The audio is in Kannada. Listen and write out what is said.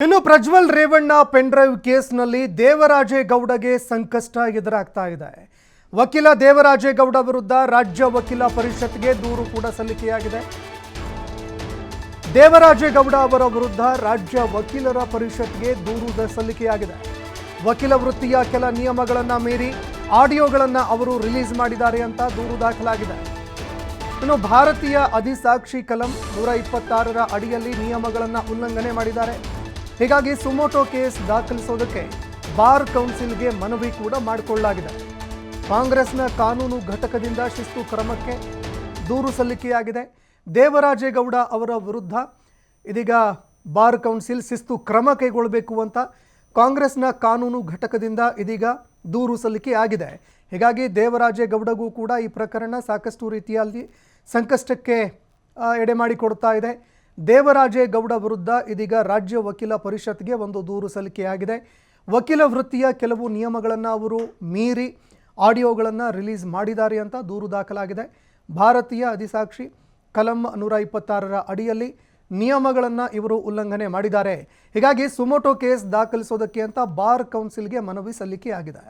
ಇನ್ನು ಪ್ರಜ್ವಲ್ ರೇವಣ್ಣ ಪೆನ್ ಡ್ರೈವ್ ಕೇಸ್ನಲ್ಲಿ ದೇವರಾಜೇಗೌಡಗೆ ಸಂಕಷ್ಟ ಎದುರಾಗ್ತಾ ಇದೆ. ವಕೀಲ ದೇವರಾಜೇಗೌಡ ವಿರುದ್ಧ ರಾಜ್ಯ ವಕೀಲ ಪರಿಷತ್ಗೆ ದೂರು ಕೂಡ ಸಲ್ಲಿಕೆಯಾಗಿದೆ. ದೇವರಾಜೇಗೌಡ ಅವರ ವಿರುದ್ಧ ರಾಜ್ಯ ವಕೀಲರ ಪರಿಷತ್ಗೆ ದೂರು ಸಲ್ಲಿಕೆಯಾಗಿದೆ. ವಕೀಲ ವೃತ್ತಿಯ ಕೆಲ ನಿಯಮಗಳನ್ನು ಮೀರಿ ಆಡಿಯೋಗಳನ್ನು ಅವರು ರಿಲೀಸ್ ಮಾಡಿದ್ದಾರೆ ಅಂತ ದೂರು ದಾಖಲಾಗಿದೆ. ಇನ್ನು ಭಾರತೀಯ ಅಧಿಸಾಕ್ಷಿ ಕಲಂ 126ರ ಅಡಿಯಲ್ಲಿ ನಿಯಮಗಳನ್ನು ಉಲ್ಲಂಘನೆ ಮಾಡಿದ್ದಾರೆ. ಹೀಗಾಗಿ ಸುಮೋಟೋ ಕೇಸ್ ದಾಖಲಿಸೋದಕ್ಕೆ ಬಾರ್ ಕೌನ್ಸಿಲ್ಗೆ ಮನವಿ ಕೂಡ ಮಾಡಿಕೊಳ್ಳಲಾಗಿದೆ. ಕಾಂಗ್ರೆಸ್ನ ಕಾನೂನು ಘಟಕದಿಂದ ಶಿಸ್ತು ಕ್ರಮಕ್ಕೆ ದೂರು ಸಲ್ಲಿಕೆಯಾಗಿದೆ. ದೇವರಾಜೇಗೌಡ ಅವರ ವಿರುದ್ಧ ಇದೀಗ ಬಾರ್ ಕೌನ್ಸಿಲ್ ಶಿಸ್ತು ಕ್ರಮ ಕೈಗೊಳ್ಳಬೇಕು ಅಂತ ಕಾಂಗ್ರೆಸ್ನ ಕಾನೂನು ಘಟಕದಿಂದ ಇದೀಗ ದೂರು ಸಲ್ಲಿಕೆಯಾಗಿದೆ. ಹೀಗಾಗಿ ದೇವರಾಜೇಗೌಡಗೂ ಕೂಡ ಈ ಪ್ರಕರಣ ಸಾಕಷ್ಟು ರೀತಿಯಲ್ಲಿ ಸಂಕಷ್ಟಕ್ಕೆ ಎಡೆ ಮಾಡಿಕೊಡ್ತಾ ಇದೆ. ದೇವರಾಜೇಗೌಡ ವಿರುದ್ಧ ಇದೀಗ ರಾಜ್ಯ ವಕೀಲ ಪರಿಷತ್ಗೆ ಒಂದು ದೂರು ಸಲ್ಲಿಕೆಯಾಗಿದೆ. ವಕೀಲ ವೃತ್ತಿಯ ಕೆಲವು ನಿಯಮಗಳನ್ನು ಅವರು ಮೀರಿ ಆಡಿಯೋಗಳನ್ನು ರಿಲೀಸ್ ಮಾಡಿದ್ದಾರೆ ಅಂತ ದೂರು ದಾಖಲಾಗಿದೆ. ಭಾರತೀಯ ಅಧಿಸಾಕ್ಷಿ ಕಲಂ 126ರ ಅಡಿಯಲ್ಲಿ ನಿಯಮಗಳನ್ನು ಇವರು ಉಲ್ಲಂಘನೆ ಮಾಡಿದ್ದಾರೆ. ಹೀಗಾಗಿ ಸುಮೋಟೋ ಕೇಸ್ ದಾಖಲಿಸೋದಕ್ಕೆ ಅಂತ ಬಾರ್ ಕೌನ್ಸಿಲ್ಗೆ ಮನವಿ ಸಲ್ಲಿಕೆಯಾಗಿದೆ.